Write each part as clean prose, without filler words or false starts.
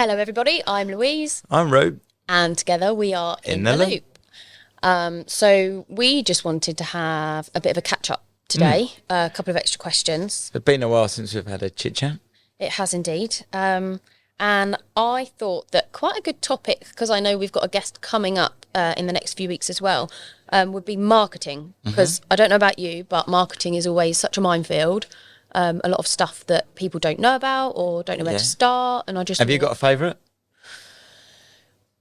Hello everybody, I'm Louise. I'm Rob. And together we are In The Loop. So we just wanted to have a bit of a catch-up today, a couple of extra questions. It's been a while since we've had a chit-chat. It has indeed. And I thought that quite a good topic, because I know we've got a guest coming up in the next few weeks as well, would be marketing. Because I don't know about you, but marketing is always such a minefield. A lot of stuff that people don't know about or don't know where to start. And I just Have you got a favourite?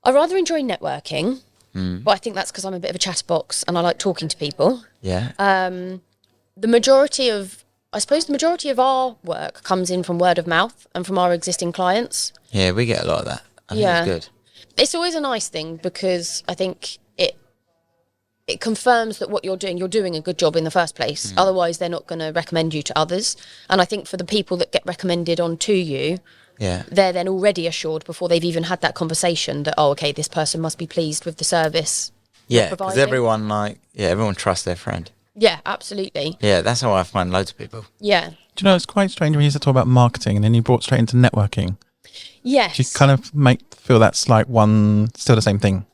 I rather enjoy networking, but I think that's because I'm a bit of a chatterbox and I like talking to people. Yeah. The majority of our work comes in from word of mouth and from our existing clients. Yeah, we get a lot of that. I think it's good. It's always a nice thing because I think it confirms that what you're doing a good job in the first place. Otherwise, they're not going to recommend you to others. And I think for the people that get recommended on to you, they're then already assured before they've even had that conversation that, oh, okay, this person must be pleased with the service. Yeah, because everyone trusts their friend. Yeah, absolutely. Yeah, that's how I find loads of people. Yeah. Do you know, it's quite strange when you used to talk about marketing and then you brought straight into networking. Yes. Do you kind of feel that's like still the same thing?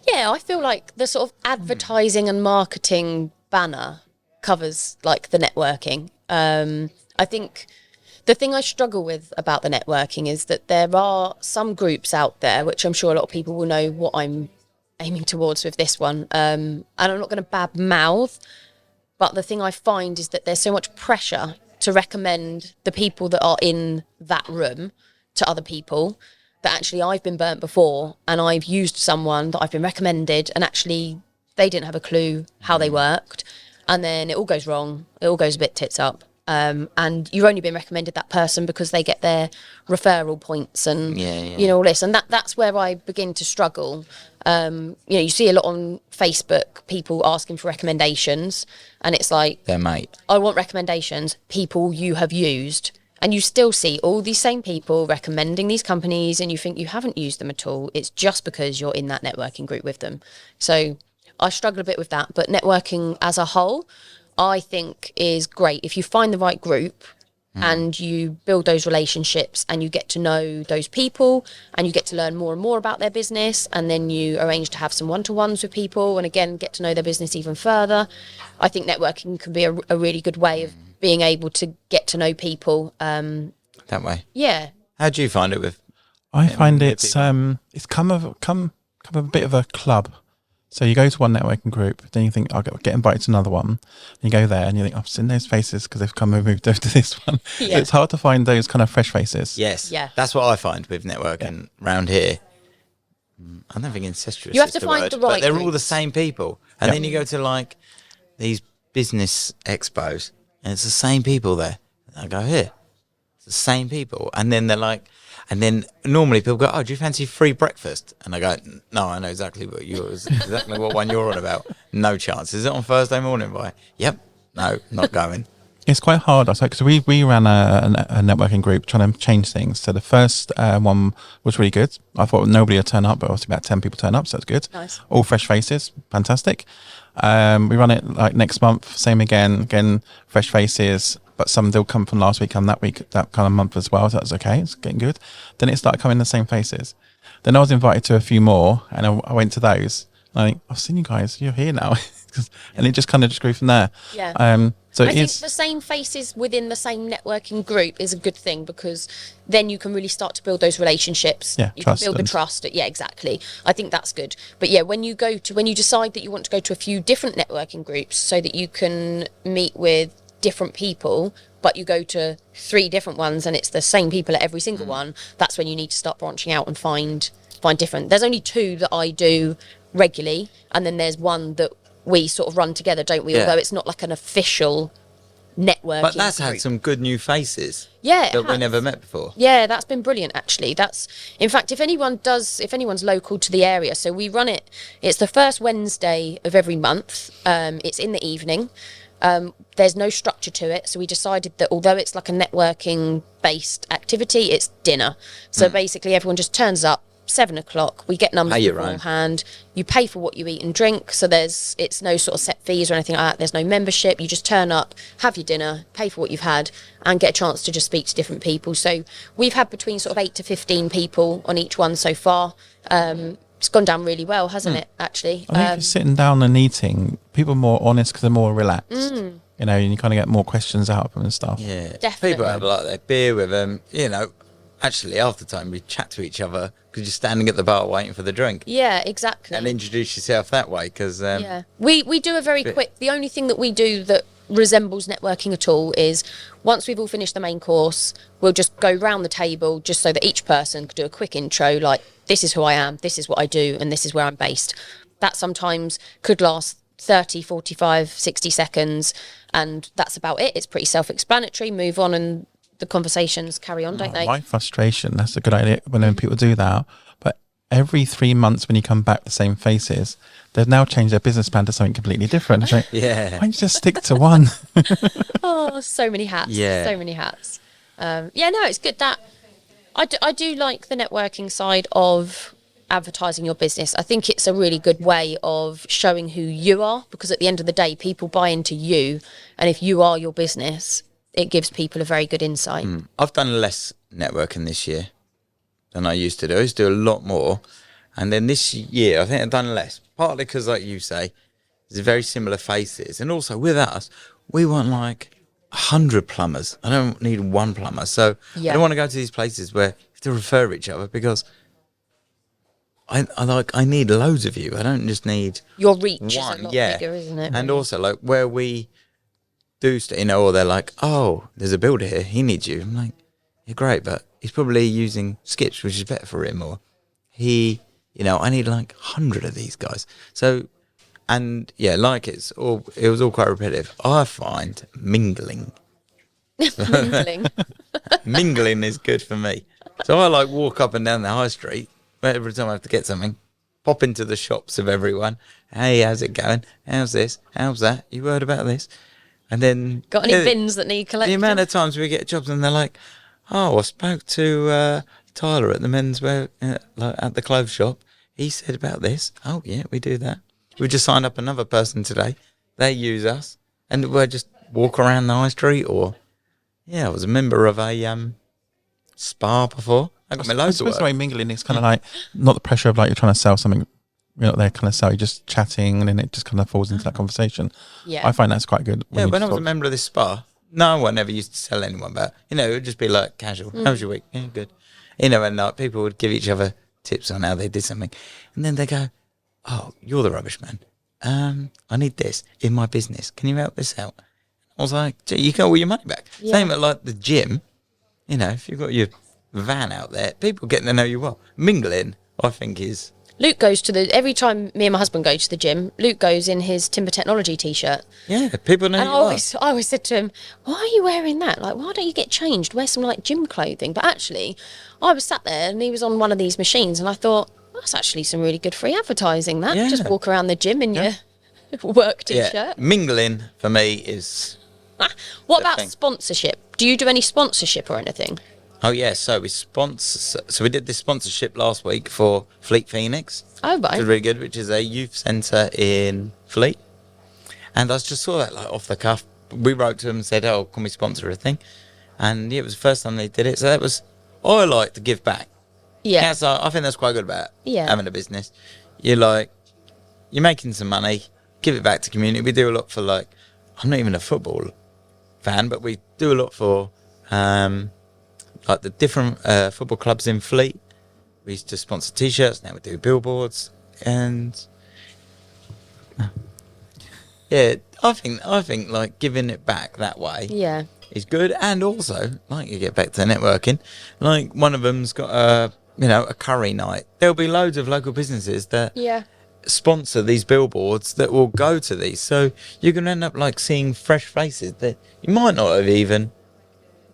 Yeah, I feel like the sort of advertising and marketing banner covers like the networking. I think the thing I struggle with about the networking is that there are some groups out there, which I'm sure a lot of people will know what I'm aiming towards with this one. And I'm not going to bad mouth, but the thing I find is that there's so much pressure to recommend the people that are in that room to other people that actually I've been burnt before and I've used someone that I've been recommended and actually they didn't have a clue how they worked. And then it all goes wrong. It all goes a bit tits up. And you've only been recommended that person because they get their referral points and, you know, all this. And that's where I begin to struggle. You see a lot on Facebook, people asking for recommendations and it's like, their mate. I want recommendations, people you have used. And you still see all these same people recommending these companies and you think you haven't used them at all. It's just because you're in that networking group with them. So I struggle a bit with that. But networking as a whole, I think is great. If you find the right group and you build those relationships and you get to know those people and you get to learn more and more about their business and then you arrange to have some one-to-ones with people and again, get to know their business even further. I think networking can be a really good way of being able to get to know people that way. Yeah. How do you find it with? I find it's come a bit of a club. So you go to one networking group, then you think I'll get invited to another one. You go there and you think I've seen those faces because they've come and moved over to this one. So it's hard to find those kind of fresh faces. Yes. Yeah. That's what I find with networking around here. I don't think incestuous. You have to find the right but they're all groups. the same people. And then you go to like these business expos and it's the same people there. And I go, here, it's the same people. And then they're like, and then normally people go, oh, do you fancy free breakfast? And I go, no, I know exactly what one you're on about. No chance. Is it on Thursday morning? Yep. No, not going. It's quite hard. Because we ran a networking group trying to change things. So the first one was really good. I thought nobody would turn up, but obviously about 10 people turn up, so that's good. Nice. All fresh faces, fantastic. We run it like next month, same again, fresh faces, but some they'll come from last week, come that week, that kind of month as well, so that's okay, it's getting good. Then it started coming the same faces. Then I was invited to a few more, and I went to those, and I think, I've seen you guys, you're here now. And it just kind of just grew from there. Yeah. So I think the same faces within the same networking group is a good thing because then you can really start to build those relationships. Yeah, you can build the trust. Yeah, exactly. I think that's good. But yeah, when you decide that you want to go to a few different networking groups so that you can meet with different people, but you go to 3 different ones and it's the same people at every single one, that's when you need to start branching out and find different. There's only 2 that I do regularly, and then there's one that we sort of run together, don't we? Yeah. Although it's not like an official networking But that's group. had some good new faces. Yeah, that we never met before. Yeah, that's been brilliant actually. In fact, if anyone's local to the area, so we run it's the first Wednesday of every month. It's in the evening. There's no structure to it, so we decided that although it's like a networking based activity, it's dinner. So basically everyone just turns up, 7:00. We get numbers Pay your own. beforehand. You pay for what you eat and drink. So it's no sort of set fees or anything like that. There's no membership. You just turn up, have your dinner, pay for what you've had, and get a chance to just speak to different people. So we've had between sort of 8 to 15 people on each one so far. It's gone down really well, hasn't it, actually? I think if you're sitting down and eating, people are more honest because they're more relaxed. You know, and you kind of get more questions out of them and stuff. Yeah, Definitely. people have like their beer with them. You know, actually, half the time we chat to each other because you're standing at the bar waiting for the drink. Yeah, exactly. And introduce yourself that way because Yeah, we do a very quick. The only thing that we do that resembles networking at all is once we've all finished the main course, we'll just go round the table just so that each person could do a quick intro, like this is who I am, this is what I do, and this is where I'm based. That sometimes could last 30, 45, 60 seconds, and that's about it. It's pretty self-explanatory. Move on, and the conversations carry on, don't they? My frustration, that's a good idea when people do that. But every 3 months when you come back, the same faces, they've now changed their business plan to something completely different. It's like, Yeah. why don't you just stick to one? Oh, so many hats. Yeah. So many hats. Yeah, no, it's good that I do like the networking side of advertising your business. I think it's a really good way of showing who you are, because at the end of the day, people buy into you. And if you are your business, it gives people a very good insight. I've done less networking this year than I used to do. I used to do a lot more. And then this year, I think I've done less. Partly because, like you say, there's very similar faces. And also with us, we want like 100 plumbers. I don't need one plumber. So Yeah. I don't want to go to these places where you have to refer each other because I need loads of you. I don't just need Your reach is a one. lot Yeah. bigger, isn't it? And also like where we do, or they're like, oh, there's a builder here. He needs you. I'm like, yeah, great. But he's probably using Sketch, which is better for him. Or I need like 100 of these guys. So, and yeah, like it was all quite repetitive. I find mingling is good for me. So I like walk up and down the high street every time I have to get something, pop into the shops of everyone. Hey, how's it going? How's this? How's that? You heard about this? And then Got any bins that need collecting? the amount of times we get jobs and they're like, oh, I spoke to Tyler at the menswear, like at the clothes shop. He said about this. Oh, yeah, we do that. We just signed up another person today. They use us. And we'll just walk around the high street or, I was a member of a spa before. I got my loads of That's work. the way mingling is kind of like, not the pressure of like you're trying to sell something, you're not there kind of sell, you're just chatting and then it just kind of falls into that conversation. Yeah. I find that's quite good. Yeah, when I was talk. a member of this spa, no one ever used to tell anyone about, it would just be like casual. How was your week? Yeah, good. And like people would give each other tips on how they did something. And then they go, oh, you're the rubbish man. I need this in my business. Can you help this out? I was like, gee, you get all your money back. Yeah. Same at like the gym. If you've got your van out there, people getting to know you well. Mingling, I think, is... Luke goes to every time me and my husband go to the gym, Luke goes in his Timber Technology t-shirt. Yeah, people know And you I always said to him, why are you wearing that? Like, why don't you get changed? Wear some like gym clothing. But actually, I was sat there and he was on one of these machines and I thought, that's actually some really good free advertising, that. Yeah. Just walk around the gym in your work t-shirt. Yeah, mingling for me is... What the about thing. sponsorship? Do you do any sponsorship or anything? Oh yeah, so we did this sponsorship last week for Fleet Phoenix, Oh, which right. is really good, which is a youth centre in Fleet. And I just saw that like off the cuff. We wrote to them and said, "Oh, can we sponsor a thing?" And yeah, it was the first time they did it. So that was I like to give back. Yeah. I think that's quite good about Yeah. having a business. You're making some money, give it back to community. We do a lot for like, I'm not even a football fan, but we do a lot for like the different football clubs in Fleet. We used to sponsor T-shirts, now we do billboards, and yeah, I think like giving it back that way Yeah. is good, and also like you get back to networking. Like one of them's got a curry night. There'll be loads of local businesses that Yeah. sponsor these billboards that will go to these, so you're gonna end up like seeing fresh faces that you might not have even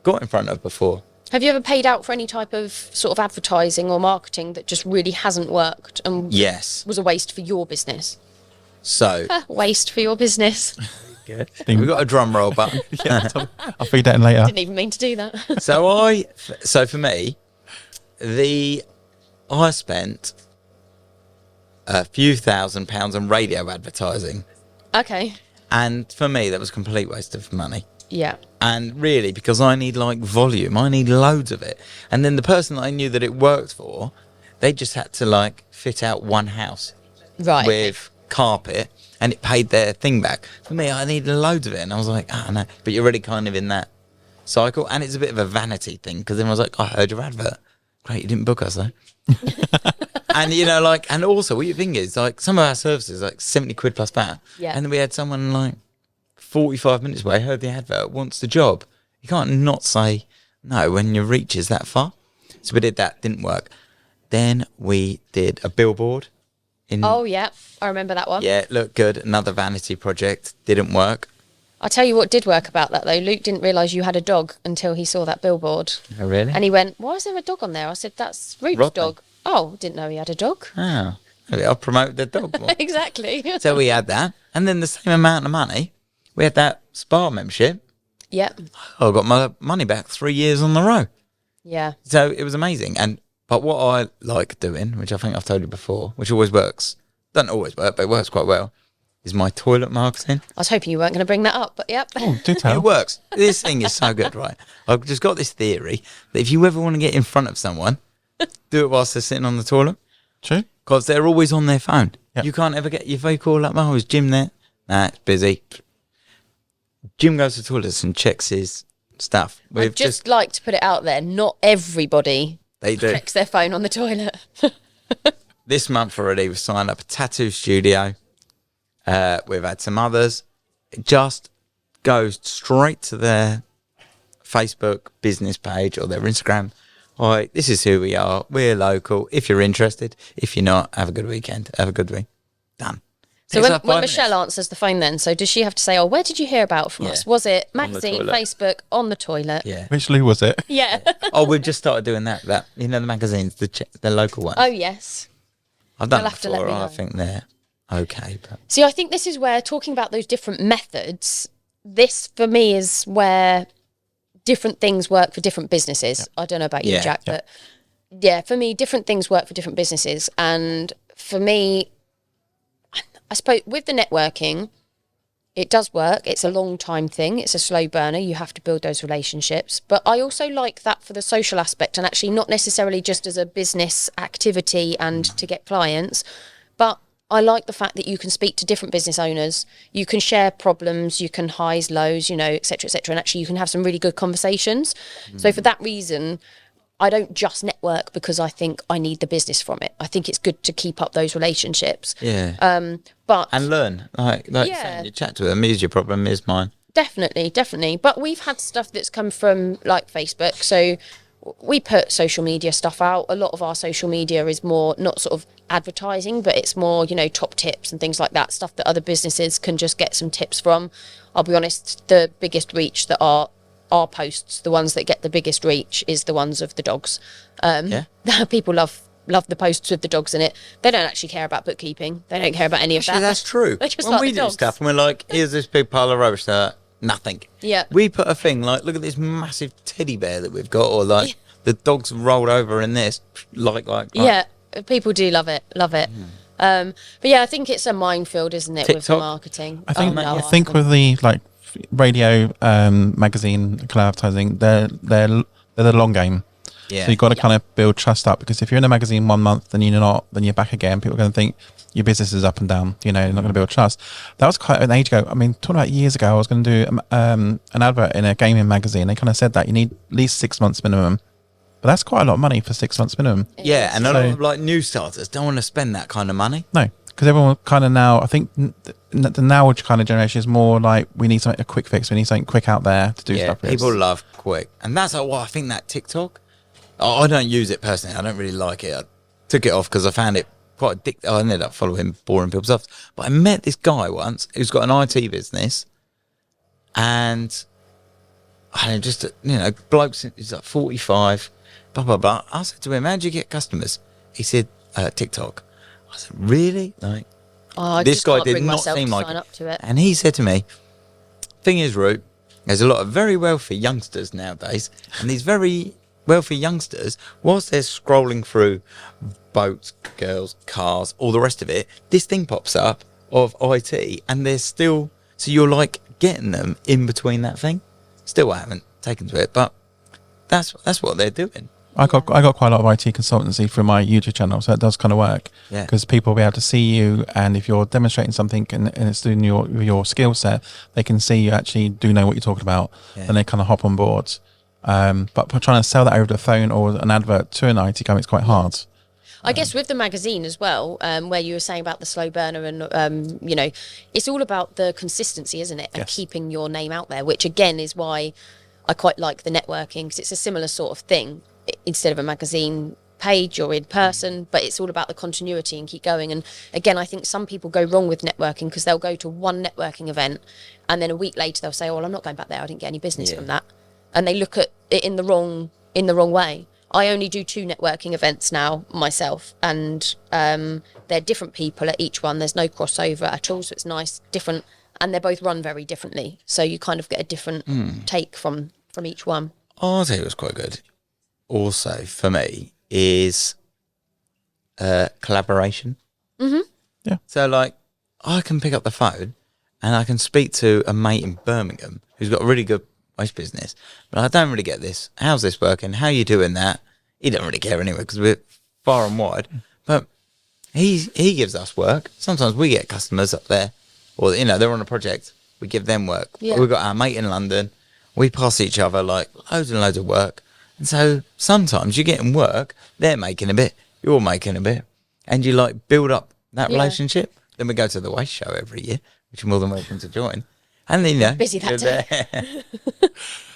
got in front of before. Have you ever paid out for any type of sort of advertising or marketing that just really hasn't worked and Yes. was a waste for your business? So Waste for your business. we've got a drum roll button. I'll feed that in later. Didn't even mean to do that. So for me, the I spent a few £1,000s on radio advertising. Okay. And for me, that was a complete waste of money. Yeah. And really, because I need like volume, I need loads of it. And then the person that I knew that it worked for, they just had to like fit out one house Right. with carpet, and it paid their thing back. For me, I needed loads of it, and I was like, no. But you're already kind of in that cycle, and it's a bit of a vanity thing, because then I was like, I heard your advert. Great, you didn't book us though. And you know, like, and also what you think is like some of our services like 70 quid plus that. Yeah. And then we had someone like 45 minutes away, heard the advert, wants the job. You can't not say no when your reach is that far. So we did that, didn't work. Then we did a billboard. Oh, yeah. I remember that one. Yeah, it looked good. Another vanity project, didn't work. I'll tell you what did work about that, though. Luke didn't realise you had a dog until he saw that billboard. Oh, really? And he went, why is there a dog on there? I said, that's Ruth's Rodney. dog. Oh, didn't know he had a dog. Oh, maybe I'll promote the dog more. Exactly. So we had that. And then the same amount of money, we had that spa membership. Yep. I got my money back 3 years on the row. Yeah. So it was amazing. But what I like doing, which I think I've told you before, which always works, doesn't always work, but it works quite well, is my toilet marketing. I was hoping you weren't going to bring that up, but yep. Oh, do tell. It works. This thing is so good, right? I've just got this theory that if you ever want to get in front of someone, do it whilst they're sitting on the toilet. True. Because they're always on their phone. Yep. You can't ever get your phone call up, oh, is Jim there? Nah, it's busy. Jim goes to the toilets and checks his stuff. I'd We've just like to put it out there, not everybody they do. checks their phone on the toilet. This month already, we've signed up a tattoo studio. We've had some others. It just goes straight to their Facebook business page or their Instagram. All right, this is who we are. We're local. If you're interested, if you're not, have a good weekend. Have a good week. Done. So Takes when, like 5 when Michelle minutes. answers the phone then, so does she have to say, oh, where did you hear about from Yeah. us? Was it On the magazine, toilet. Facebook, on the toilet? Yeah. Which Lou was it? Yeah. Oh, we've just started doing that. You know, the magazines, the local ones. Oh, yes. I've done you'll it have to let before. me know. I think they're okay. But See, I think this is where talking about those different methods, this for me is where different things work for different businesses. I don't know about you, Yeah. Jack, but yeah, for me, different things work for different businesses. And for me, I suppose with the networking, it does work. It's a long time thing. It's a slow burner. You have to build those relationships. But I also like that for the social aspect, and actually not necessarily just as a business activity and to get clients, but I like the fact that you can speak to different business owners, you can share problems, you can highs, lows, you know, et cetera, and actually you can have some really good conversations. So for that reason, I don't just network because I think I need the business from it. I think it's good to keep up those relationships. yeah. But And learn. Like Yeah. you're saying, you chat to them. Here's your problem, here's mine. Definitely. But we've had stuff that's come from like Facebook. So we put social media stuff out. A lot of our social media is more not sort of advertising, but it's more, you know, top tips and things like that, stuff that other businesses can just get some tips from. I'll be honest, the biggest reach that our posts, the ones that get the biggest reach is the ones of the dogs. Yeah. People love the posts with the dogs in it. They don't actually care about bookkeeping. They don't care about any of Actually, that. that's true. They just When like we the do dogs. stuff and we're like, here's this big pile of rubbish there, nothing. Yeah. We put a thing like, look at this massive teddy bear that we've got, or like the dog's rolled over in this, like. Yeah, people do love it. But yeah, I think it's a minefield, isn't it, with the TikTok? marketing? I think Oh, no, I think with the like radio, magazine, colour advertising, they're the long game. Yeah. So you've got to kind of build trust up, because if you're in a magazine 1 month, then you're not, then you're back again. People are going to think your business is up and down. You know, you're not going to build trust. That was quite an age ago. I mean, talking about years ago, I was going to do an advert in a gaming magazine. They kind of said that you need at least 6 months minimum. But that's quite a lot of money for 6 months minimum. Yeah, and a lot So- of like new starters don't want to spend that kind of money. No, because everyone kind of now, I think the now kind of generation is more like, we need something, a quick fix. We need something quick out there to do Yeah, stuff with. people love quick. And that's like, I think that TikTok, I don't use it personally. I don't really like it. I took it off because I found it quite addictive. I ended up following boring people's stuff. But I met this guy once who's got an IT business, and I don't know, just, you know, bloke, he's like 45, blah, blah, blah. I said to him, how do you get customers? He said, TikTok. I said, really? Like, Oh, I this just guy can't did bring not myself seem to like sign it. up to it. And he said to me, thing is, Root, there's a lot of very wealthy youngsters nowadays, and these very wealthy youngsters, whilst they're scrolling through boats, girls, cars, all the rest of it, this thing pops up of IT, and they're still, so you're like getting them in between that thing. Still, I haven't taken to it, but that's what they're doing. I got quite a lot of IT consultancy through my YouTube channel, so it does kind of work. Yeah. Because people will be able to see you, and if you're demonstrating something and it's doing your skill set, they can see you actually do know what you're talking about, and they kind of hop on board. But trying to sell that over the phone or an advert to an IT company, it's quite hard. I guess with the magazine as well, where you were saying about the slow burner and, you know, it's all about the consistency, isn't it? And keeping your name out there, which again is why I quite like the networking, because it's a similar sort of thing. Instead of a magazine page or in person, but it's all about the continuity and keep going. And again, I think some people go wrong with networking because they'll go to one networking event and then a week later they'll say, oh, well, I'm not going back there, I didn't get any business from that. And they look at it in the wrong way. I only do 2 networking events now myself, and they're different people at each one. There's no crossover at all, so it's nice, different, and they're both run very differently, so you kind of get a different take from each one. I'll tell you what's quite good also for me is collaboration. Yeah. So like I can pick up the phone and I can speak to a mate in Birmingham who's got a really good waste business, but I don't really get this. How's this working? How are you doing that? He don't really care anyway because we're far and wide, but he gives us work. Sometimes we get customers up there, or you know, they're on a project, we give them work. We've got our mate in London, we pass each other like loads and loads of work. And so sometimes you're getting work, they're making a bit, you're making a bit, and you like build up that relationship. Then we go to the waste show every year, which you're more than welcome to join. And then, you know, busy that day.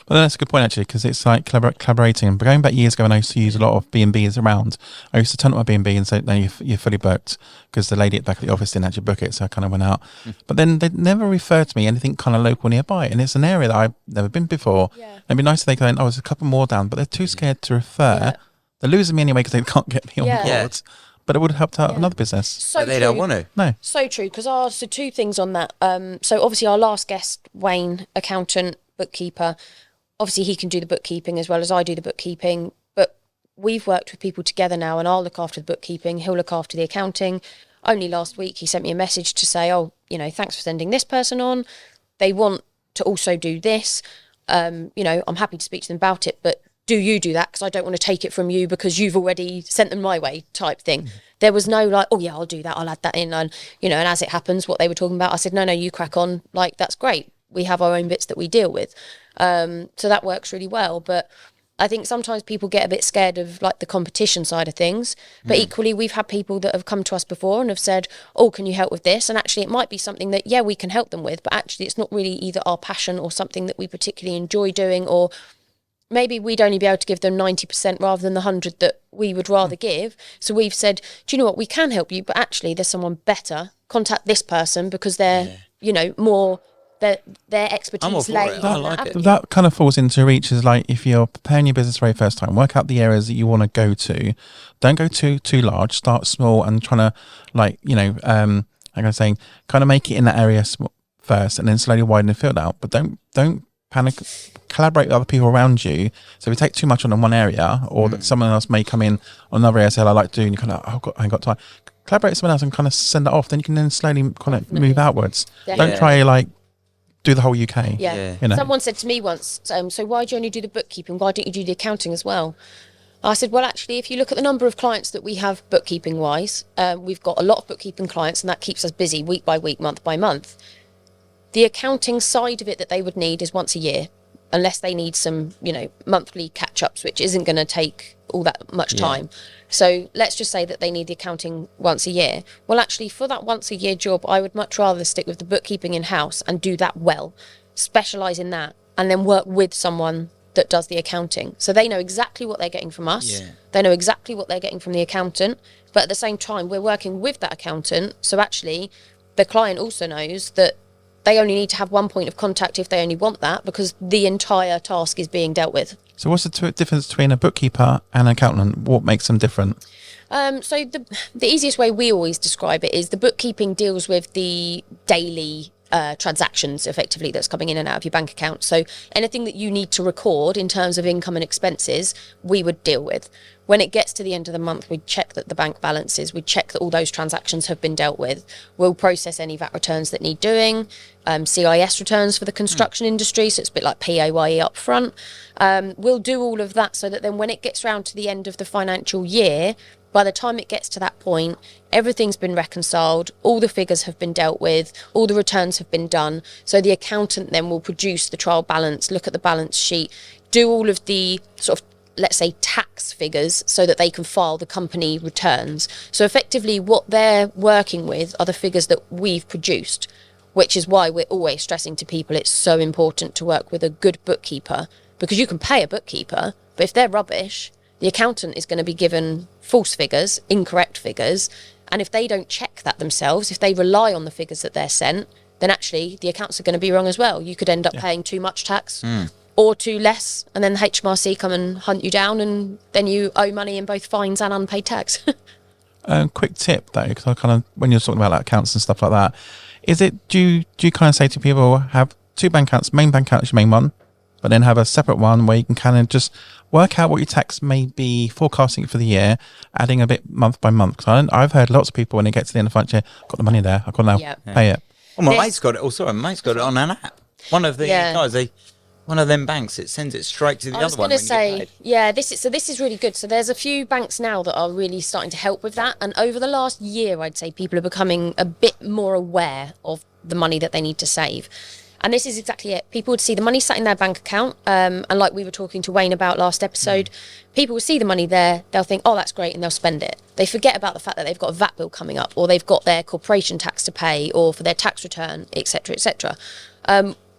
Well, that's a good point, actually, because it's like collaborating. But going back years ago, when I used to use a lot of B&Bs around, I used to turn up my B&B and say, no, you're fully booked, because the lady at the back of the office didn't actually book it, so I kind of went out. But then they never referred to me anything kind of local nearby, and it's an area that I've never been before. It'd be nice if they go, oh, there's a couple more down, but they're too scared to refer. They're losing me anyway because they can't get me on board. But it would have helped out another business. So but they don't want to. No. So true, because so 2 things on that. So obviously our last guest, Wayne, accountant, bookkeeper, obviously he can do the bookkeeping as well as I do the bookkeeping, but we've worked with people together now, and I'll look after the bookkeeping, he'll look after the accounting. Only last week he sent me a message to say, oh, you know, thanks for sending this person on. They want to also do this. You know, I'm happy to speak to them about it, but do you do that? Because I don't want to take it from you because you've already sent them my way type thing. There was no like, oh yeah, I'll do that, I'll add that in. And, you know, and as it happens, what they were talking about, I said, no, you crack on. Like, that's great. We have our own bits that we deal with. So that works really well. But I think sometimes people get a bit scared of like the competition side of things. But equally, we've had people that have come to us before and have said, oh, can you help with this? And actually it might be something that, yeah, we can help them with, but actually it's not really either our passion or something that we particularly enjoy doing, or maybe we'd only be able to give them 90% rather than the 100 that we would rather give. So we've said, do you know what, we can help you, but actually there's someone better. Contact this person because they're, you know, more, their expertise lay I like it. That kind of falls into reach, is like if you're preparing your business for the first time, work out the areas that you want to go to. Don't go too large. Start small and trying to, like, you know, like I was saying, kind of make it in that area first and then slowly widen the field out. But don't panic. Collaborate with other people around you. So if you take too much on one area, or that someone else may come in on another area, say, I like to do, and you kind of, I ain't got time. Collaborate with someone else and kind of send it off. Then you can then slowly kind of move outwards. Don't try like do the whole UK. You know? Someone said to me once, so why do you only do the bookkeeping? Why don't you do the accounting as well? I said, well, actually, if you look at the number of clients that we have bookkeeping wise, we've got a lot of bookkeeping clients, and that keeps us busy week by week, month by month. The accounting side of it that they would need is once a year, unless they need some, you know, monthly catch-ups, which isn't going to take all that much time. So let's just say that they need the accounting once a year. Well, actually, for that once a year job, I would much rather stick with the bookkeeping in-house and do that well, specialise in that, and then work with someone that does the accounting. So they know exactly what they're getting from us. They know exactly what they're getting from the accountant. But at the same time, we're working with that accountant. So actually, the client also knows that they only need to have one point of contact if they only want that, because the entire task is being dealt with. So what's the difference between a bookkeeper and an accountant? What makes them different? So the easiest way we always describe it is the bookkeeping deals with the daily transactions effectively that's coming in and out of your bank account. So anything that you need to record in terms of income and expenses, we would deal with. When it gets to the end of the month, we check that the bank balances, we check that all those transactions have been dealt with. We'll process any VAT returns that need doing, CIS returns for the construction industry, so it's a bit like PAYE up front. We'll do all of that so that then when it gets round to the end of the financial year, by the time it gets to that point, everything's been reconciled, all the figures have been dealt with, all the returns have been done. So the accountant then will produce the trial balance, look at the balance sheet, do all of the sort of, let's say, tax figures so that they can file the company returns. So effectively what they're working with are the figures that we've produced, which is why we're always stressing to people it's so important to work with a good bookkeeper, because you can pay a bookkeeper, but if they're rubbish, the accountant is going to be given false figures, incorrect figures, and if they don't check that themselves, if they rely on the figures that they're sent, then actually the accounts are going to be wrong as well. You could end up paying too much tax or too less, and then the HMRC come and hunt you down, and then you owe money in both fines and unpaid tax. Quick tip though, because I kind of, when you're talking about like accounts and stuff like that, is it, do you kind of say to people, have two bank accounts, main bank account is your main one, but then have a separate one where you can kind of just work out what your tax may be, forecasting it for the year, adding a bit month by month? Because I've heard lots of people when it gets to the end of the financial year, got the money there, I've got to now pay it. Well, my mate's got it. My mate's got it on an app. One of the guys, one of them banks, it sends it straight to the other one. I was going to say, this is really good. So there's a few banks now that are really starting to help with that. And over the last year, I'd say people are becoming a bit more aware of the money that they need to save. And this is exactly it. People would see the money sat in their bank account. And like we were talking to Wayne about last episode, people will see the money there. They'll think, oh, that's great. And they'll spend it. They forget about the fact that they've got a VAT bill coming up, or they've got their corporation tax to pay, or for their tax return, etc., etc.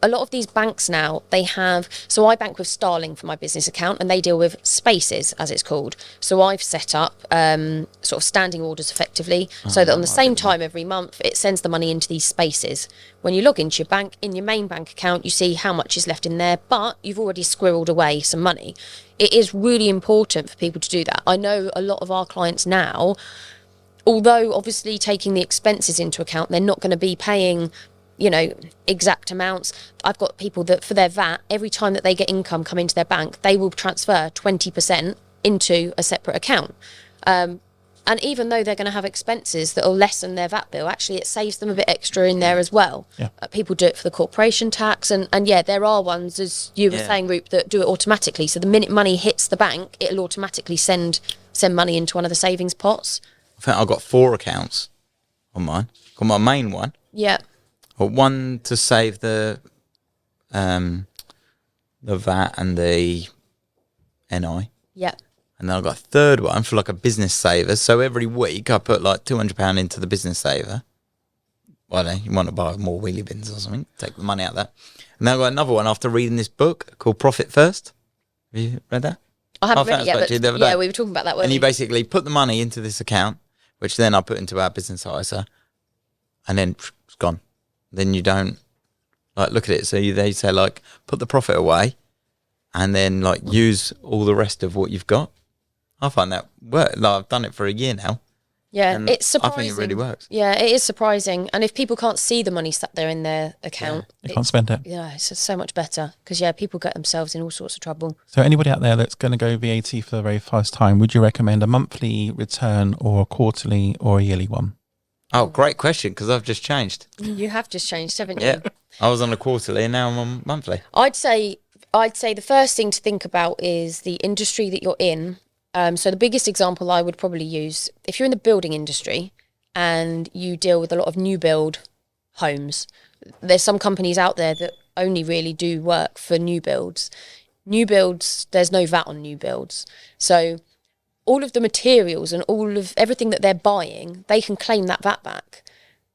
A lot of these banks now, they have, so I bank with Starling for my business account, and they deal with Spaces, as it's called. So I've set up sort of standing orders effectively, so that on the same time every month, it sends the money into these Spaces. When you log into your bank, in your main bank account, you see how much is left in there, but you've already squirreled away some money. It is really important for people to do that. I know a lot of our clients now, although obviously taking the expenses into account, they're not going to be paying, you know, exact amounts. I've got people that for their VAT, every time that they get income come into their bank, they will transfer 20% into a separate account. And even though they're going to have expenses that will lessen their VAT bill, actually it saves them a bit extra in there as well. People do it for the corporation tax, and there are ones, as you were saying, Roop, that do it automatically. So the minute money hits the bank, it'll automatically send money into one of the savings pots. I think I've got 4 accounts on mine. Got my main one. Yeah. Or one to save the VAT and the NI. Yeah. And then I've got a third one for like a business saver. So every week I put like £200 into the business saver. Well, I don't know, you want to buy more wheelie bins or something, take the money out of that. And then I've got another one after reading this book called Profit First. Have you read that? I haven't read it yet, but we were talking about that, weren't we? And you basically put the money into this account, which then I put into our business ISA, and then it's gone. Then you don't like look at it. So they say like put the profit away, and then like use all the rest of what you've got. I find that work. Like I've done it for a year now. Yeah, it's surprising. I think it really works. Yeah, it is surprising. And if people can't see the money sat there in their account, they can't spend it. Yeah, it's so much better because people get themselves in all sorts of trouble. So anybody out there that's going to go VAT for the very first time, would you recommend a monthly return or a quarterly or a yearly one? Oh, great question, because I've just changed. You have just changed, haven't you? Yeah, I was on a quarterly and now I'm on monthly. I'd say the first thing to think about is the industry that you're in. So the biggest example I would probably use, if you're in the building industry and you deal with a lot of new build homes, there's some companies out there that only really do work for new builds. New builds, there's no VAT on new builds. So all of the materials and all of everything that they're buying, they can claim that VAT back.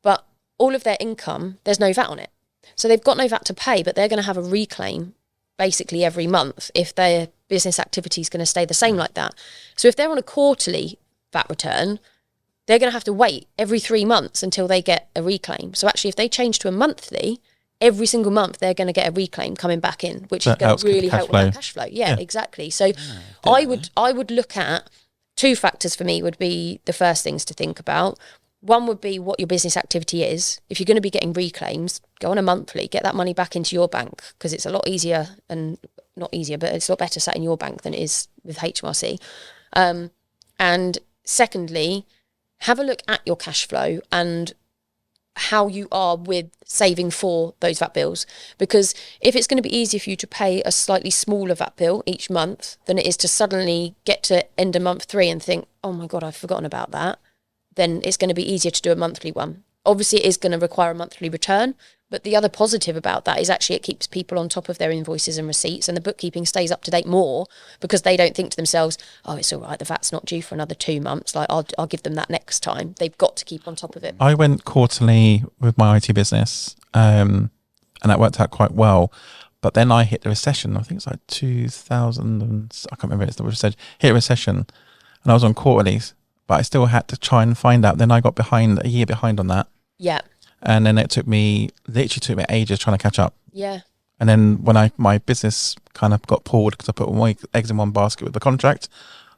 But all of their income, there's no VAT on it. So they've got no VAT to pay, but they're going to have a reclaim basically every month if their business activity is going to stay the same like that. So if they're on a quarterly VAT return, they're going to have to wait every 3 months until they get a reclaim. So actually, if they change to a monthly, every single month they're going to get a reclaim coming back in, which is going to really help with that cash flow. Yeah, exactly. So I would look at 2 factors for me would be the first things to think about. One would be what your business activity is. If you're going to be getting reclaims, go on a monthly, get that money back into your bank, because it's a lot easier, and not easier, but it's a lot better sat in your bank than it is with HMRC. And secondly, have a look at your cash flow and how you are with saving for those VAT bills. Because if it's going to be easier for you to pay a slightly smaller VAT bill each month than it is to suddenly get to end of month 3 and think, oh my God, I've forgotten about that, then it's going to be easier to do a monthly one. Obviously, it is going to require a monthly return, but the other positive about that is actually it keeps people on top of their invoices and receipts, and the bookkeeping stays up to date more, because they don't think to themselves, oh, it's all right, the VAT's not due for another 2 months, like I'll give them that next time. They've got to keep on top of it. I went quarterly with my IT business, and that worked out quite well. But then I hit the recession. I think it's like 2000, and I can't remember. It's the recession. Hit a recession, and I was on quarterlies, but I still had to try and find out. Then I got a year behind on that. Yeah. And then it literally took me ages trying to catch up. Yeah. And then when my business kind of got pulled, because I put all my eggs in one basket with the contract,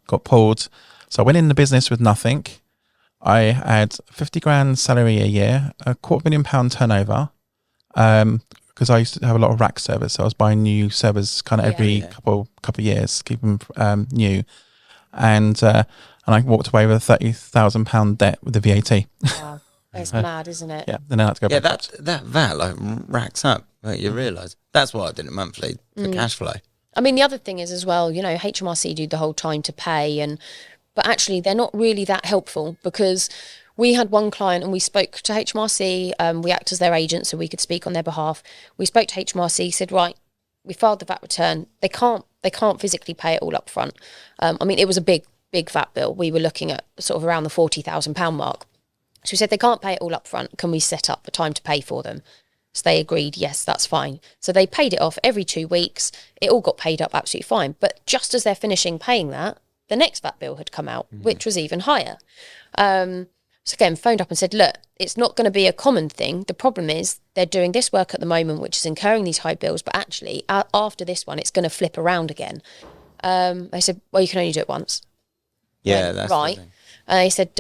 got pulled. So I went in the business with nothing. I had 50 grand salary a year, a £250,000 turnover, because I used to have a lot of rack servers. So I was buying new servers kind of every couple of years, keep them new. And I walked away with a £30,000 debt with the VAT. Wow. It's mad, isn't it? Yeah, then I had to go back. that VAT like racks up. Like, you realise that's why I did it monthly for cash flow. I mean, the other thing is as well, HMRC do the whole time to pay, but actually they're not really that helpful, because we had one client and we spoke to HMRC. We act as their agent, so we could speak on their behalf. We spoke to HMRC, said, right, we filed the VAT return. They can't physically pay it all up front. I mean, it was a big VAT bill. We were looking at sort of around the £40,000 mark. So we said, they can't pay it all up front. Can we set up a time to pay for them? So they agreed, yes, that's fine. So they paid it off every 2 weeks. It all got paid up absolutely fine. But just as they're finishing paying that, the next VAT bill had come out, which was even higher. So again, phoned up and said, look, it's not going to be a common thing. The problem is they're doing this work at the moment, which is incurring these high bills. But actually, after this one, it's going to flip around again. They said, well, you can only do it once. Yeah, that's right. The thing. And they said,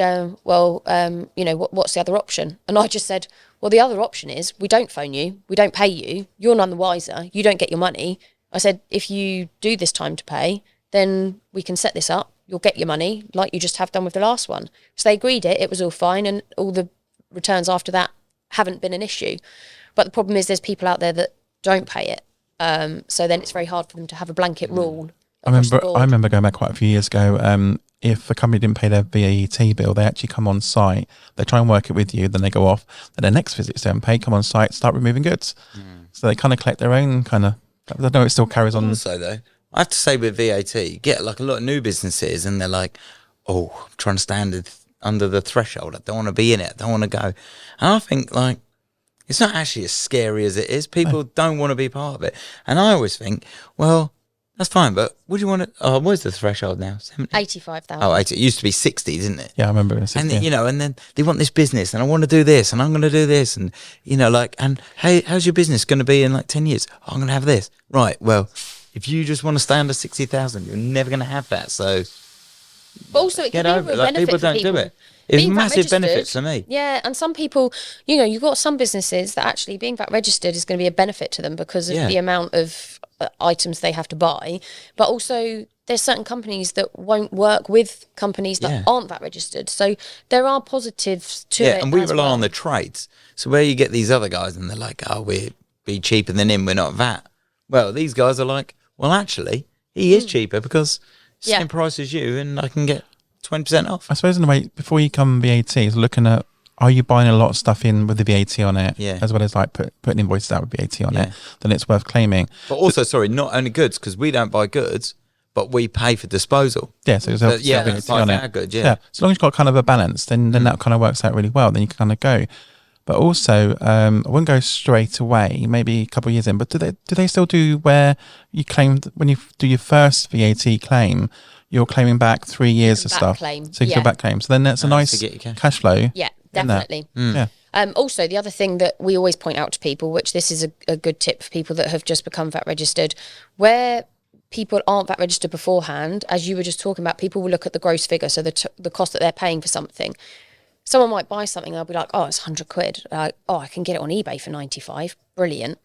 what's the other option? And I just said, well, the other option is we don't phone you, we don't pay you, you're none the wiser, you don't get your money. I said, if you do this time to pay, then we can set this up, you'll get your money like you just have done with the last one. So they agreed it was all fine, and all the returns after that haven't been an issue. But the problem is there's people out there that don't pay it. So then it's very hard for them to have a blanket rule. I remember going back quite a few years ago. If a company didn't pay their VAT bill, they actually come on site, they try and work it with you, then they go off, then their next visit's don't pay, come on site, start removing goods. So they kind of collect their own kind of, I know it still carries on. Also though, I have to say with VAT, you get like a lot of new businesses and they're like, oh, I'm trying to stand under the threshold, I don't want to be in it, I don't want to go. And I think like, it's not actually as scary as it is. People don't want to be part of it. And I always think, well, that's fine, but what do you want to... Oh, what is the threshold now? 70? 85,000. Oh, 80. It used to be 60, didn't it? Yeah, I remember it. And, and then they want this business, and I want to do this, and I'm going to do this, and, and hey, how's your business going to be in like 10 years? Oh, I'm going to have this. Right, well, if you just want to stay under 60,000, you're never going to have that, so... But also, it can be a real benefit people don't do it. It's massive benefits for me. Yeah, and some people, you've got some businesses that actually being VAT registered is going to be a benefit to them because of the amount of items they have to buy. But also, there's certain companies that won't work with companies that aren't VAT registered. So there are positives to it. Yeah, and we rely on the trades. So where you get these other guys and they're like, oh, we'll be cheaper than him, we're not VAT. Well, these guys are like, well, actually, he is cheaper because same price as you and I can get 20% off. I suppose in a way, before you come VAT, is looking at, are you buying a lot of stuff in with the VAT on it, as well as like putting invoices out with VAT on it, then it's worth claiming. But also, not only goods, because we don't buy goods, but we pay for disposal. Yeah, so it's VAT on it. Good, so as long as you've got kind of a balance, then that kind of works out really well. Then you can kind of go. But also, I wouldn't go straight away, maybe a couple of years in, but do they still do where you claimed, when you do your first VAT claim, you're claiming back 3 years of stuff. Claim. So you can back claim. So then that's a nice cash flow. Yeah, definitely. Yeah. Also, the other thing that we always point out to people, which this is a good tip for people that have just become VAT registered, where people aren't VAT registered beforehand, as you were just talking about, people will look at the gross figure, so the cost that they're paying for something. someone might buy something and they'll be like, oh, it's 100 quid. Like, oh, I can get it on eBay for 95. Brilliant.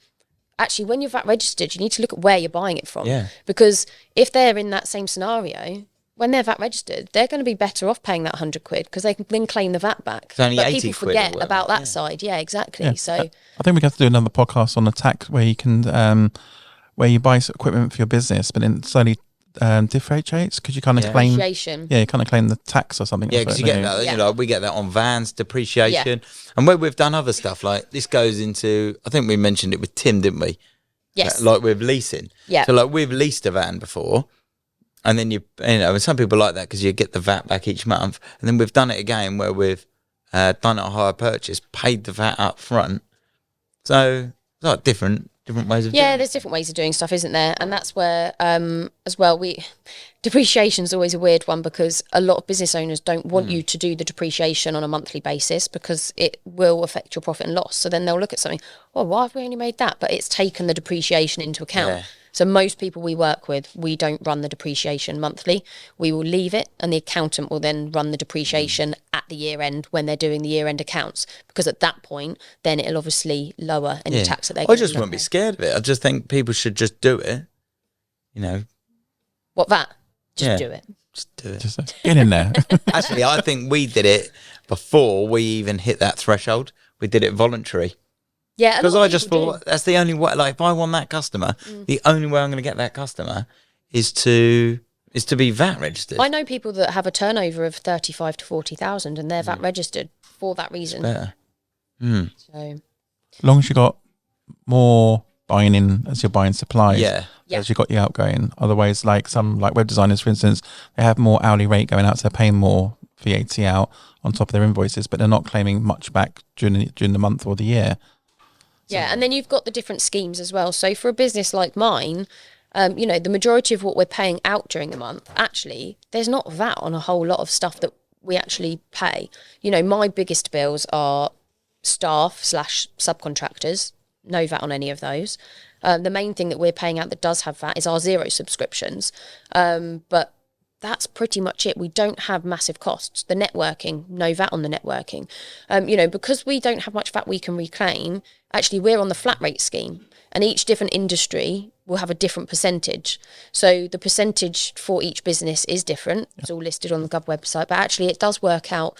Actually, when you're VAT registered, you need to look at where you're buying it from. Yeah. Because if they're in that same scenario, when they're VAT registered, they're going to be better off paying that 100 quid because they can then claim the VAT back. It's only but 80 people quid forget or about whatever, that side. Yeah, exactly. Yeah. So I think we have to do another podcast on the tax where you can where you buy equipment for your business, but then slowly differentiates because you kind of claim. depreciation. Yeah, you kind of claim the tax or something. Yeah, because you get that. Yeah. You know, we get that on vans, depreciation, and where we've done other stuff like this goes into. I think we mentioned it with Tim, didn't we? Yes. Like with leasing. Yeah. So like we've leased a van before, and then you know, and some people like that because you get the VAT back each month, and then we've done it again where we've done a hire purchase, paid the VAT up front. So it's like different ways of doing it. There's different ways of doing stuff, isn't there? And that's where, as well, depreciation is always a weird one because a lot of business owners don't want you to do the depreciation on a monthly basis because it will affect your profit and loss. So then they'll look at something, oh, why have we only made that? But it's taken the depreciation into account. Yeah. So most people we work with, we don't run the depreciation monthly. We will leave it and the accountant will then run the depreciation at the year end when they're doing the year end accounts. Because at that point, then it'll obviously lower any tax that they I just wouldn't be scared of it. I just think people should just do it. You know. What, that? Just do it. Just do it. Just get in there. Actually, I think we did it before we even hit that threshold. We did it voluntary. Yeah, because I just thought that's the only way. Like, if I want that customer, the only way I'm going to get that customer is to be VAT registered. I know people that have a turnover of 35 to 40,000 and they're VAT registered for that reason. Better. So, As long as you got more buying in as you're buying supplies, Yeah. as you got your outgoing. Otherwise, like some like web designers, for instance, they have more hourly rate going out, so they're paying more VAT out on top of their invoices, but they're not claiming much back during the month or the year. yeah, and then you've got the different schemes as well. So for a business like mine, you know, the majority of what we're paying out during the month, actually, there's not VAT on a whole lot of stuff that we actually pay. You know, my biggest bills are staff / subcontractors, no VAT on any of those. The main thing that we're paying out that does have VAT is our Xero subscriptions. But that's pretty much it. We don't have massive costs. The networking, no VAT on the networking. You know, because we don't have much VAT we can reclaim, actually we're on the flat rate scheme and each different industry will have a different percentage. So the percentage for each business is different. It's all listed on the Gov website, but actually it does work out.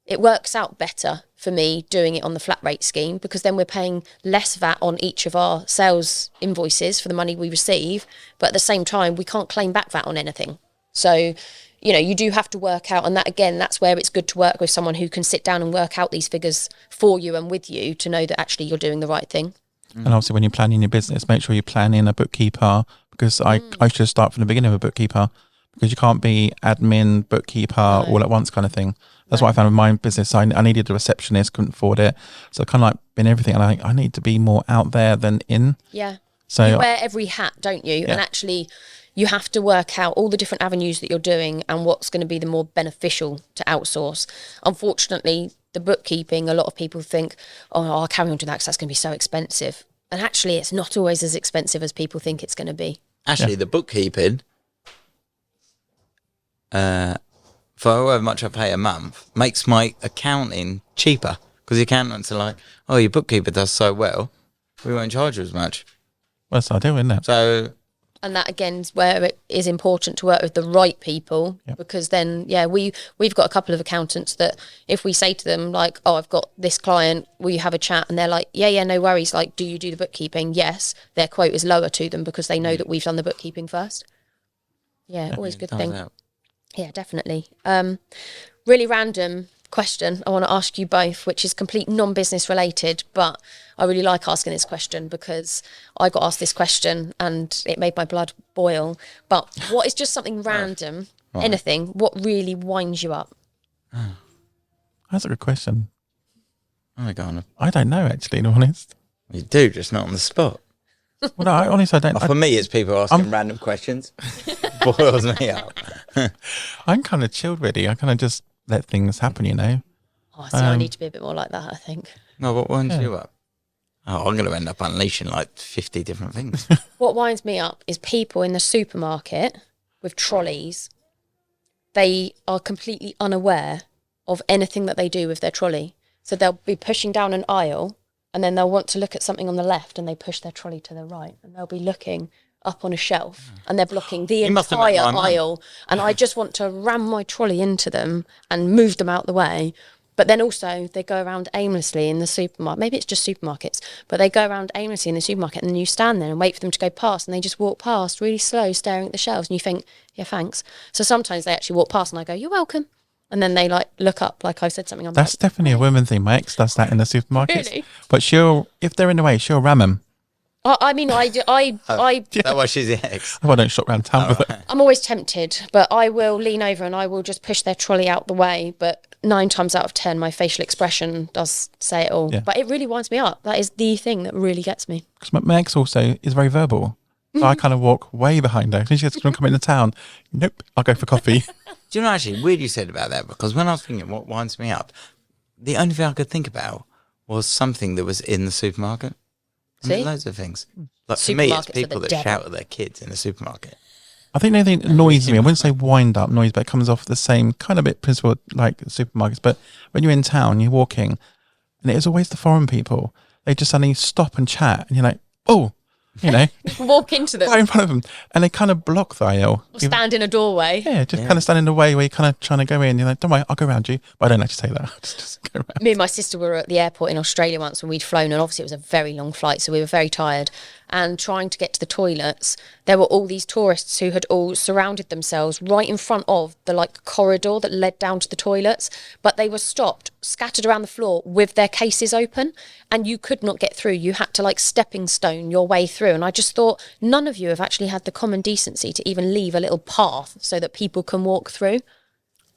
It works out better for me doing it on the flat rate scheme because then we're paying less VAT on each of our sales invoices for the money we receive. But at the same time, we can't claim back VAT on anything. So, you know, you do have to work out, and that again, that's where it's good to work with someone who can sit down and work out these figures for you and with you to know that actually you're doing the right thing. And obviously when you're planning your business, make sure you plan in a bookkeeper because I should start from the beginning of a bookkeeper because you can't be admin, bookkeeper all at once kind of thing. That's what I found with my business. I needed a receptionist, couldn't afford it. So I kind of like been everything. And I think I need to be more out there than in. Yeah. So you wear every hat, don't you? Yeah. And actually you have to work out all the different avenues that you're doing and what's going to be the more beneficial to outsource. Unfortunately, the bookkeeping, a lot of people think, oh, I'll carry on to that because that's going to be so expensive. And actually, it's not always as expensive as people think it's going to be. Actually, the bookkeeping, for however much I pay a month, makes my accounting cheaper because the accountants are like, oh, your bookkeeper does so well, we won't charge you as much. well, that's ideal, isn't it? So... And that, again, is where it is important to work with the right people because then, we've got a couple of accountants that if we say to them, like, oh, I've got this client, will you have a chat? And they're like, yeah, no worries. Like, do you do the bookkeeping? Yes. Their quote is lower to them because they know that we've done the bookkeeping first. Yeah, always a good thing. Yeah, definitely. Really random question I want to ask you both, which is complete non-business related, but I really like asking this question because I got asked this question and it made my blood boil. But what is just something random, anything, what really winds you up? That's a good question. Oh my God. I don't know, actually, to be honest. You do, just not on the spot. Well, no, honestly, I don't. For me, it's people asking random questions. Boils me up. I'm kind of chilled, really. I kind of just let things happen, you know. Oh, see, I need to be a bit more like that, I think. No, what winds you up? Oh, I'm going to end up unleashing like 50 different things. What winds me up is people in the supermarket with trolleys. They are completely unaware of anything that they do with their trolley. So they'll be pushing down an aisle and then they'll want to look at something on the left and they push their trolley to the right and they'll be looking up on a shelf and they're blocking the entire aisle. And I just want to ram my trolley into them and move them out the way. But then also they go around aimlessly in the supermarket. Maybe it's just supermarkets, but they go around aimlessly in the supermarket and then you stand there and wait for them to go past and they just walk past really slow, staring at the shelves. And you think, yeah, thanks. So sometimes they actually walk past and I go, you're welcome. And then they like look up like I said something. I'm That's like, definitely a woman thing. My ex does that in the supermarkets. Really? But if they're in the way, she'll ram them. I mean, I That's why she's the ex. I don't shop around town with it. I'm always tempted, but I will lean over and I will just push their trolley out the way. But 9 times out of 10, my facial expression does say it all. Yeah. But it really winds me up. That is the thing that really gets me. Because my ex also is very verbal. So I kind of walk way behind her. She says, "Can I come into town?" Nope, I'll go for coffee. Do you know, actually, weird you said about that, because when I was thinking what winds me up, the only thing I could think about was something that was in the supermarket. And there's loads of things. Like for me, it's people that shout at their kids in the supermarket. I think the only thing that annoys me, I wouldn't say wind up noise, but it comes off the same kind of bit principle like supermarkets. But when you're in town, you're walking, and it is always the foreign people. They just suddenly stop and chat, and you're like, oh, you know, walk into them, right in front of them, and they kind of block the aisle. or stand in a doorway. Yeah, just kind of stand in the way where you're kind of trying to go in. You're like, don't worry, I'll go around you. But I don't actually say that. Just go around. Me and my sister were at the airport in Australia once when we'd flown, and obviously it was a very long flight, so we were very tired. And trying to get to the toilets, there were all these tourists who had all surrounded themselves right in front of the like corridor that led down to the toilets, but they were stopped, scattered around the floor with their cases open, and you could not get through. You had to like stepping stone your way through. And I just thought, none of you have actually had the common decency to even leave a little path so that people can walk through.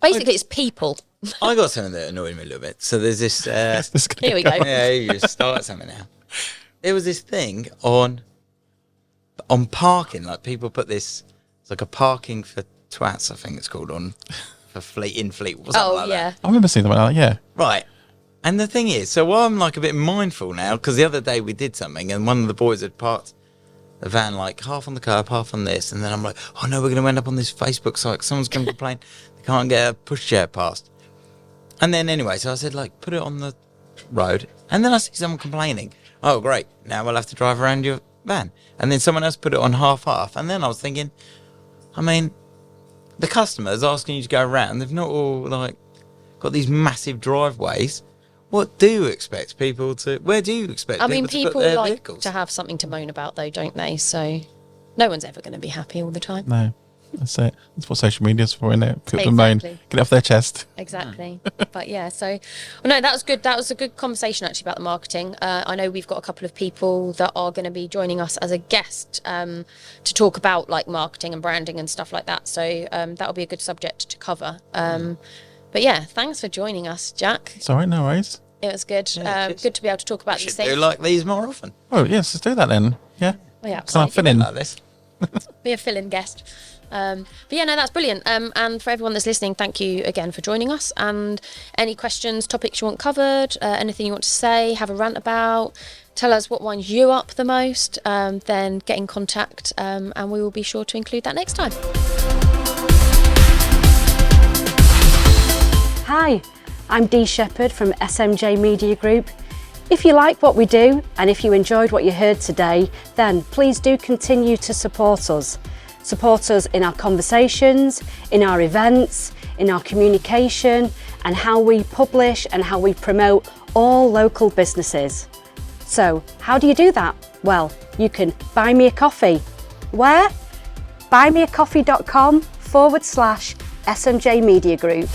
Basically, it's people. I got something that annoyed me a little bit. So there's this... Here we go. Yeah, you just start something now. There was this thing on parking, like people put this, it's like a parking for twats, I think it's called, on for Fleet, or something like that. I remember seeing them like that, yeah. Right. And the thing is, so I'm like a bit mindful now, because the other day we did something and one of the boys had parked the van like half on the curb, half on this, and then I'm like, oh no, we're going to end up on this Facebook site, someone's going to complain they can't get a pushchair past. And then anyway, so I said, like, put it on the road, and then I see someone complaining. Oh, great. Now we'll have to drive around your van. And then someone else put it on half. And then I was thinking, I mean, the customers asking you to go around, they've not all, like, got these massive driveways. What do you expect people to... Where do you expect people to put their people like vehicles? to have something to moan about, though, don't they? So no one's ever going to be happy all the time. No, that's it. That's what social media's for, isn't it? People moan, get it off their chest. Exactly. But yeah, so well, no, that was good. That was a good conversation actually about the marketing. I know we've got a couple of people that are going to be joining us as a guest to talk about like marketing and branding and stuff like that. So that'll be a good subject to cover. But yeah, thanks for joining us, Jack. It's all right, no worries. It was good. Yeah, good to be able to talk about these things. Do like these more often. Oh, yes, let's do that then. Yeah. Oh, yeah, Can I fill in? Like this. Be a fill-in guest. But yeah, no, that's brilliant. And for everyone that's listening, thank you again for joining us. And any questions, topics you want covered, anything you want to say, have a rant about, tell us what winds you up the most, then get in contact and we will be sure to include that next time. Hi, I'm Dee Shepherd from SMJ Media Group. If you like what we do and if you enjoyed what you heard today, then please do continue to support us. Support us in our conversations, in our events, in our communication, and how we publish and how we promote all local businesses. So, how do you do that? Well, you can buy me a coffee. Where? buymeacoffee.com/SMJ Media Group.